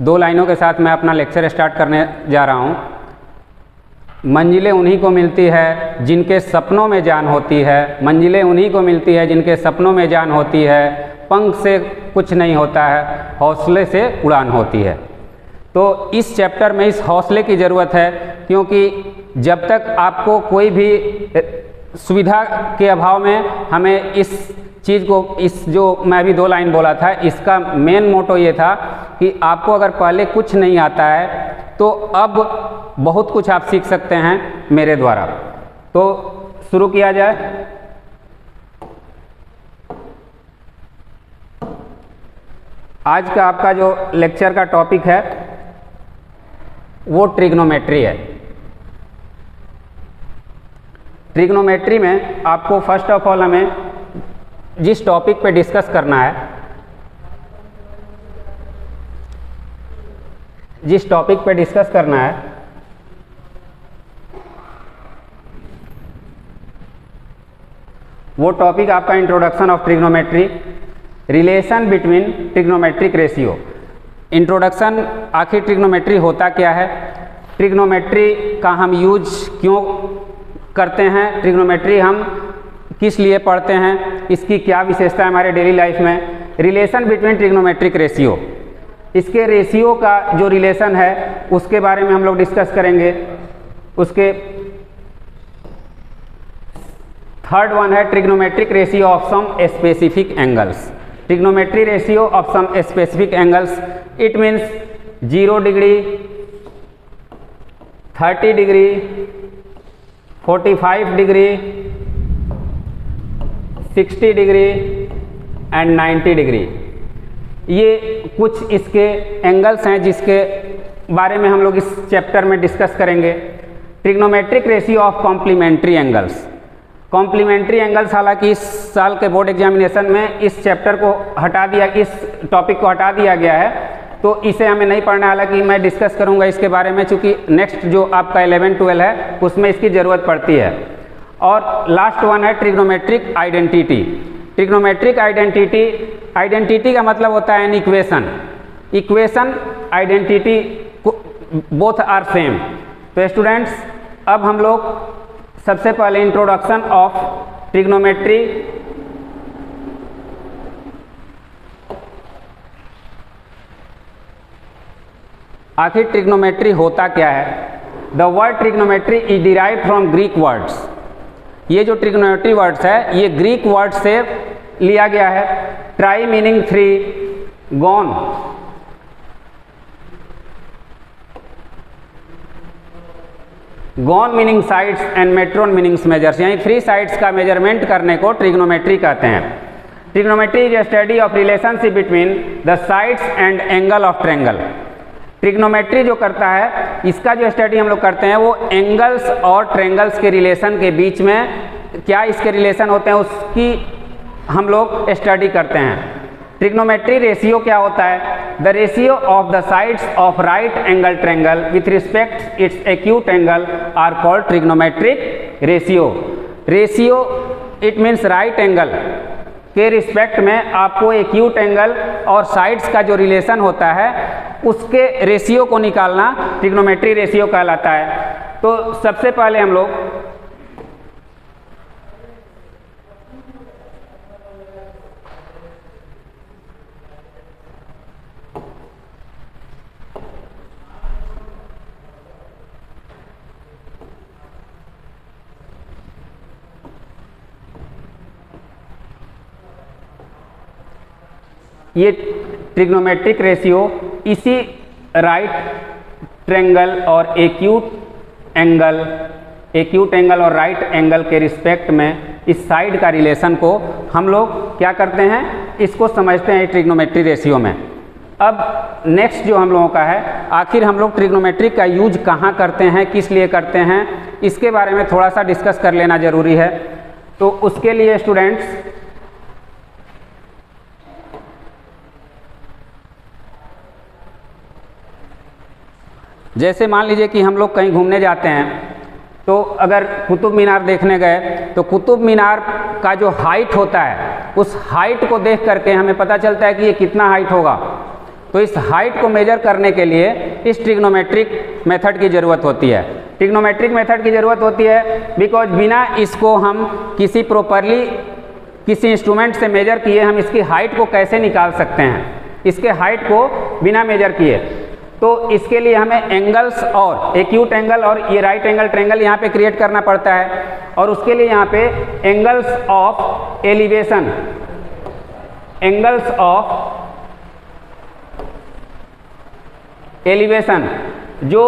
दो लाइनों के साथ मैं अपना लेक्चर स्टार्ट करने जा रहा हूँ। मंजिलें उन्हीं को मिलती है जिनके सपनों में जान होती है, मंजिलें उन्हीं को मिलती है जिनके सपनों में जान होती है, पंख से कुछ नहीं होता है, हौसले से उड़ान होती है। तो इस चैप्टर में इस हौसले की ज़रूरत है, क्योंकि जब तक आपको कोई भी सुविधा के अभाव में हमें इस चीज़ को, इस जो मैं अभी दो लाइन बोला था, इसका मेन मोटो ये था कि आपको अगर पहले कुछ नहीं आता है तो अब बहुत कुछ आप सीख सकते हैं मेरे द्वारा। तो शुरू किया जाए। आज का आपका जो लेक्चर का टॉपिक है वो ट्रिग्नोमेट्री है। ट्रिग्नोमेट्री में आपको फर्स्ट ऑफ ऑल हमें जिस टॉपिक पे डिस्कस करना है, जिस टॉपिक पे डिस्कस करना है वो टॉपिक आपका introduction of trigonometry, relation between trigonometric ratio. Introduction, आखिर ट्रिग्नोमेट्री होता क्या है, ट्रिग्नोमेट्री का हम यूज क्यों करते हैं, ट्रिग्नोमेट्री हम किस लिए पढ़ते हैं, इसकी क्या विशेषता है हमारे डेली लाइफ में। रिलेशन बिटवीन ट्रिग्नोमेट्रिक रेशियो, इसके रेशियो का जो रिलेशन है उसके बारे में हम लोग डिस्कस करेंगे। उसके थर्ड वन है trigonometric ratio of some specific angles. Trigonometry ratio of some specific angles, it means 0 degree, 30 degree, 45 degree, 60 degree and 90 degree. ये कुछ इसके एंगल्स हैं जिसके बारे में हम लोग इस चैप्टर में डिस्कस करेंगे। Trigonometric ratio of complementary angles. Complementary angles हालांकि इस साल के बोर्ड एग्जामिनेशन में इस चैप्टर को हटा दिया, इस टॉपिक को हटा दिया गया है, तो इसे हमें नहीं पढ़ना। हालांकि मैं डिस्कस करूंगा इसके बारे में, चूँकि नेक्स्ट जो आपका 11-12 है उसमें इसकी ज़रूरत पड़ती है। और लास्ट वन है trigonometric identity. Trigonometric identity, identity का मतलब होता है an equation, equation identity both are same. तो स्टूडेंट्स, अब हम लोग सबसे पहले इंट्रोडक्शन ऑफ ट्रिग्नोमेट्री, आखिर ट्रिग्नोमेट्री होता क्या है। The word trigonometry is derived from Greek words. ये जो ट्रिग्नोमेट्री वर्ड्स है ये ग्रीक वर्ड से लिया गया है। Try meaning 3, gone, gone meaning sides and matron meanings measures, यानी 3 साइड्स का मेजरमेंट करने को ट्रिग्नोमेट्री कहते हैं। Trigonometry is a study of relationship between the sides and angle of triangle. Trigonometry जो करता है, इसका जो स्टडी हम लोग करते हैं वो एंगल्स और ट्रायंगल्स के रिलेशन के बीच में क्या इसके रिलेशन होते हैं उसकी हम लोग स्टडी करते हैं। ट्रिग्नोमेट्री रेशियो क्या होता है, the ratio of the sides of right angle triangle with respect its acute angle are called trigonometric ratio. Ratio it means right angle के रिस्पेक्ट में आपको एक्यूट एंगल और साइड्स का जो रिलेशन होता है उसके रेशियो को निकालना ट्रिग्नोमेट्री रेशियो कहलाता है। तो सबसे पहले हम लोग ये ट्रिग्नोमेट्रिक रेशियो इसी राइट ट्रायंगल और एक्यूट एंगल और राइट एंगल के रिस्पेक्ट में इस साइड का रिलेशन को हम लोग क्या करते हैं, इसको समझते हैं ट्रिग्नोमेट्री रेशियो में। अब नेक्स्ट जो हम लोगों का है, आखिर हम लोग ट्रिग्नोमेट्री का यूज कहाँ करते हैं, किस लिए करते हैं, इसके बारे में थोड़ा सा डिस्कस कर लेना ज़रूरी है। तो उसके लिए स्टूडेंट्स जैसे मान लीजिए कि हम लोग कहीं घूमने जाते हैं, तो अगर कुतुब मीनार देखने गए तो कुतुब मीनार का जो हाइट होता है उस हाइट को देख करके हमें पता चलता है कि ये कितना हाइट होगा। तो इस हाइट को मेजर करने के लिए इस ट्रिग्नोमेट्रिक मेथड की ज़रूरत होती है। ट्रिग्नोमेट्रिक मेथड की ज़रूरत होती है बिकॉज बिना इसको हम किसी इंस्ट्रूमेंट से मेजर किए हम इसकी हाइट को कैसे निकाल सकते हैं, इसके हाइट को बिना मेजर किए। तो इसके लिए हमें एंगल्स और एक्यूट एंगल और ये राइट एंगल ट्रायंगल यहाँ पे क्रिएट करना पड़ता है, और उसके लिए यहाँ पे एंगल्स ऑफ एलिवेशन जो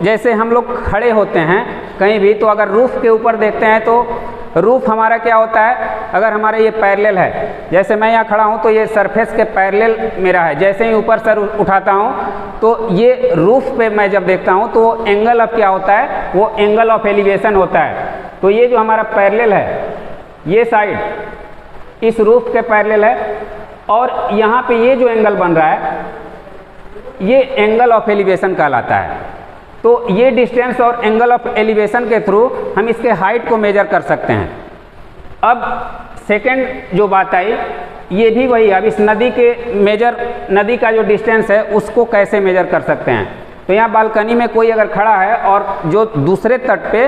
जैसे हम लोग खड़े होते हैं कहीं भी, तो अगर रूफ के ऊपर देखते हैं तो रूफ हमारा क्या होता है, अगर हमारा ये पैरेलल है, जैसे मैं यहाँ खड़ा हूँ तो ये सरफेस के पैरेलल मेरा है, जैसे ही ऊपर सर उठाता हूँ तो ये रूफ पे मैं जब देखता हूँ तो वो एंगल ऑफ क्या होता है, वो एंगल ऑफ एलिवेशन होता है। तो ये जो हमारा पैरेलल है, ये साइड इस रूफ के पैरेलल है, और यहाँ पे ये जो एंगल बन रहा है ये एंगल ऑफ एलिवेशन कहलाता है। तो ये डिस्टेंस और एंगल ऑफ एलिवेशन के थ्रू हम इसके हाइट को मेजर कर सकते हैं। अब सेकंड जो बात आई, ये भी वही, अब इस नदी का जो डिस्टेंस है उसको कैसे मेजर कर सकते हैं। तो यहाँ बालकनी में कोई अगर खड़ा है और जो दूसरे तट पे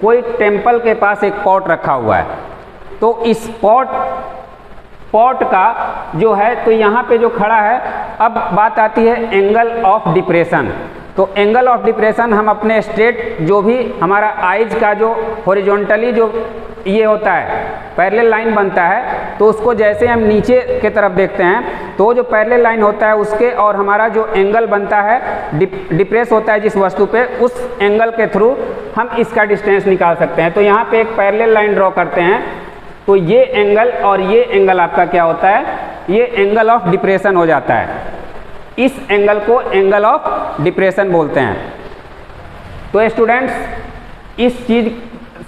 कोई टेम्पल के पास एक पॉट रखा हुआ है, तो इस पॉट का जो है, तो यहाँ पे जो खड़ा है, अब बात आती है एंगल ऑफ डिप्रेशन। तो एंगल ऑफ डिप्रेशन हम अपने स्ट्रेट जो भी हमारा आइज का जो हॉरिजॉन्टली जो ये होता है पैरेलल लाइन बनता है, तो उसको जैसे हम नीचे की तरफ देखते हैं तो जो पैरेलल लाइन होता है उसके और हमारा जो एंगल बनता है डिप्रेस होता है जिस वस्तु पे, उस एंगल के थ्रू हम इसका डिस्टेंस निकाल सकते हैं। तो यहाँ पे एक पैरेलल लाइन ड्रॉ करते हैं, तो ये एंगल और ये एंगल आपका क्या होता है, ये एंगल ऑफ डिप्रेशन हो जाता है। इस एंगल को एंगल ऑफ डिप्रेशन बोलते हैं। तो स्टूडेंट्स, इस चीज़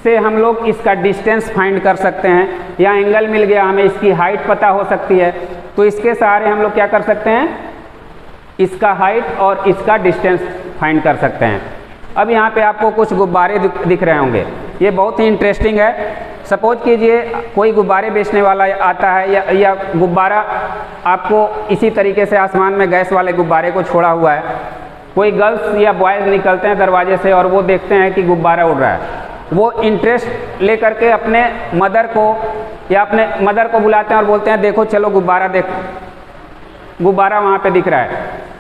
से हम लोग इसका डिस्टेंस फाइंड कर सकते हैं, या एंगल मिल गया, हमें इसकी हाइट पता हो सकती है, तो इसके सहारे हम लोग क्या कर सकते हैं, इसका हाइट और इसका डिस्टेंस फाइंड कर सकते हैं। अब यहाँ पे आपको कुछ गुब्बारे दिख रहे होंगे, ये बहुत ही इंटरेस्टिंग है। सपोज कीजिए कोई गुब्बारे बेचने वाला आता है, या गुब्बारा आपको इसी तरीके से आसमान में गैस वाले गुब्बारे को छोड़ा हुआ है, कोई गर्ल्स या बॉयज़ निकलते हैं दरवाजे से और वो देखते हैं कि गुब्बारा उड़ रहा है, वो इंटरेस्ट लेकर के अपने मदर को बुलाते हैं और बोलते हैं देखो चलो गुब्बारा वहाँ पे दिख रहा है।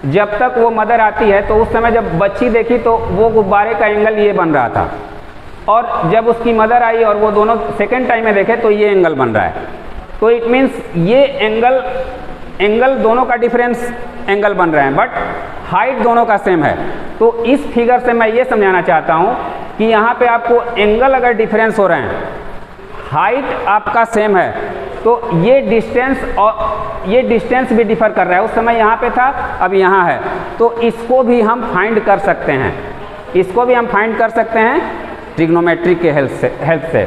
जब तक वो मदर आती है तो उस समय जब बच्ची देखी तो वो गुब्बारे का एंगल ये बन रहा था, और जब उसकी मदर आई और वो दोनों सेकेंड टाइम में देखे तो ये एंगल बन रहा है। तो इट मीन्स ये एंगल दोनों का डिफरेंस एंगल बन रहे हैं, बट हाइट दोनों का सेम है। तो इस फिगर से मैं ये समझाना चाहता हूँ कि यहाँ पे आपको एंगल अगर डिफरेंस हो रहे हैं, हाइट आपका सेम है, तो ये डिस्टेंस भी डिफर कर रहा है। उस समय यहाँ पे था, अब यहाँ है, तो इसको भी हम फाइंड कर सकते हैं, ट्रिग्नोमेट्री के हेल्प से।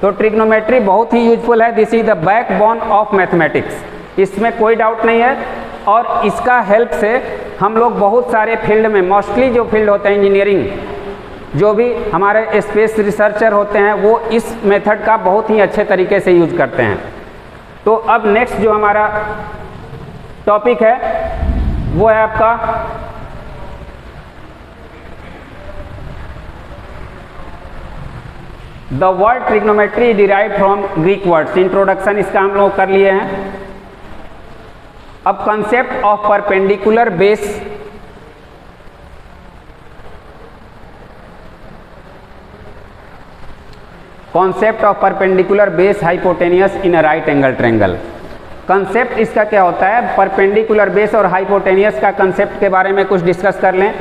तो ट्रिग्नोमेट्री बहुत ही यूजफुल है, this is the backbone of mathematics, इसमें कोई डाउट नहीं है। और इसका हेल्प से हम लोग बहुत सारे फील्ड में, मोस्टली जो फील्ड होते हैं इंजीनियरिंग, जो भी हमारे स्पेस रिसर्चर होते हैं, वो इस मेथड का बहुत ही अच्छे तरीके से यूज करते हैं। तो अब नेक्स्ट जो हमारा टॉपिक है वो है आपका the word trigonometry derive from Greek words. Introduction इसका हम लोग कर लिए हैं। अब concept of perpendicular base, concept of perpendicular base hypotenuse in a right angle triangle. Concept इसका क्या होता है, परपेंडिकुलर बेस और हाइपोटेनियस का कंसेप्ट के बारे में कुछ डिस्कस कर लें।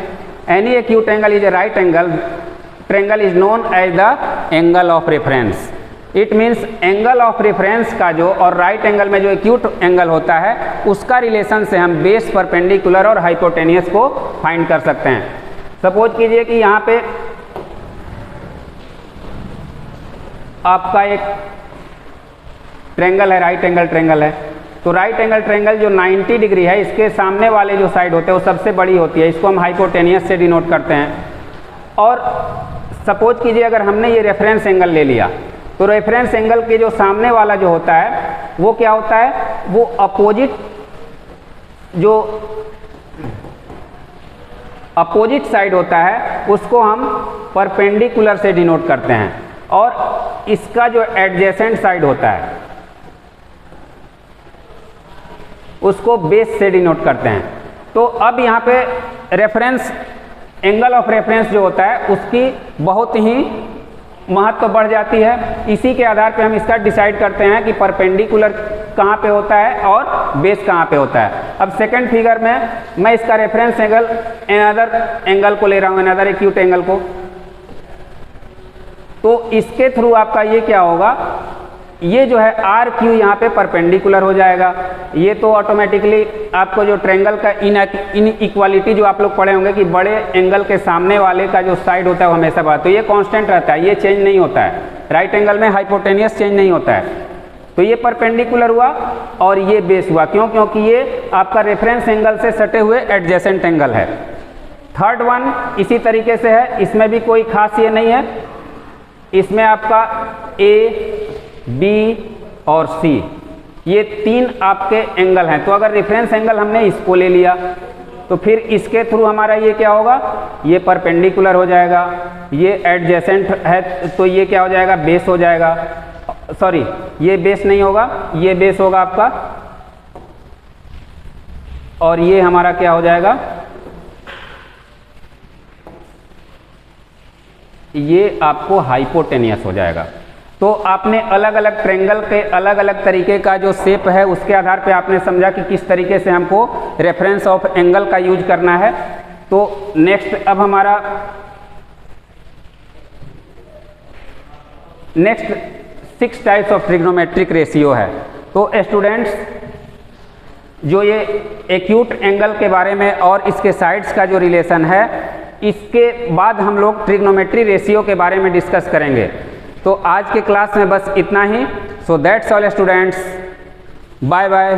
Any acute angle is a right angle triangle is known as the angle of reference. It means angle of reference का जो और राइट एंगल में जो एक्यूट एंगल होता है उसका रिलेशन से हम बेस, परपेंडिकुलर और हाइपोटेनियस को फाइंड कर सकते हैं। सपोज कीजिए कि यहाँ पे आपका एक ट्रायंगल है, राइट एंगल ट्रायंगल है। तो राइट एंगल ट्रायंगल जो 90 डिग्री है, इसके सामने वाले जो साइड होते हैं वो सबसे बड़ी होती है, इसको हम हाइपोटेनियस से डिनोट करते हैं। और सपोज कीजिए अगर हमने ये रेफरेंस एंगल ले लिया, तो रेफरेंस एंगल के जो सामने वाला जो होता है वो क्या होता है, वो अपोजिट जो अपोजिट साइड होता है उसको हम परपेंडिकुलर से डिनोट करते हैं, और इसका जो एडजेसेंट साइड होता है उसको बेस से डिनोट करते हैं। तो अब यहाँ पे रेफरेंस, एंगल ऑफ रेफरेंस जो होता है उसकी बहुत ही महत्व बढ़ जाती है। इसी के आधार पे हम इसका डिसाइड करते हैं कि परपेंडिकुलर कहाँ पे होता है और बेस कहाँ पे होता है। अब सेकंड फिगर में मैं इसका रेफरेंस एंगल अनदर एंगल को ले रहा हूँ, अनदर एक्यूट एंगल को। तो इसके थ्रू आपका ये क्या होगा, ये जो है आर क्यू यहाँ पे परपेंडिकुलर हो जाएगा। ये तो ऑटोमेटिकली आपको जो ट्रेंगल का इनइक्वालिटी जो आप लोग पढ़े होंगे कि बड़े एंगल के सामने वाले का जो साइड होता है वो हमेशा बढ़ता है, तो ये कांस्टेंट रहता है, ये चेंज नहीं होता है। राइट एंगल में हाइपोटेनियस चेंज नहीं होता है। तो ये परपेंडिकुलर हुआ और ये बेस हुआ, क्यों? क्योंकि ये आपका रेफरेंस एंगल से सटे हुए एडजेसेंट एंगल है। थर्ड वन इसी तरीके से है, इसमें भी कोई खास ये नहीं है। इसमें आपका ए, बी और सी, ये तीन आपके एंगल हैं। तो अगर रेफरेंस एंगल हमने इसको ले लिया तो फिर इसके थ्रू हमारा ये क्या होगा, ये परपेंडिकुलर हो जाएगा। ये एडजेसेंट है तो ये क्या हो जाएगा, बेस हो जाएगा। सॉरी, ये बेस नहीं होगा, ये बेस होगा आपका, और ये हमारा क्या हो जाएगा, ये आपको हाइपोटेनियस हो जाएगा। तो आपने अलग अलग ट्रेंगल के अलग अलग तरीके का जो शेप है उसके आधार पे आपने समझा कि किस तरीके से हमको रेफरेंस ऑफ एंगल का यूज करना है। तो नेक्स्ट अब हमारा next 6 types of trigonometric ratio है। तो स्टूडेंट्स, जो ये एक्यूट एंगल के बारे में और इसके साइड्स का जो रिलेशन है, इसके बाद हम लोग ट्रिग्नोमेट्री रेशियो के बारे में डिस्कस करेंगे। तो आज के क्लास में बस इतना ही। So that's all students, bye bye.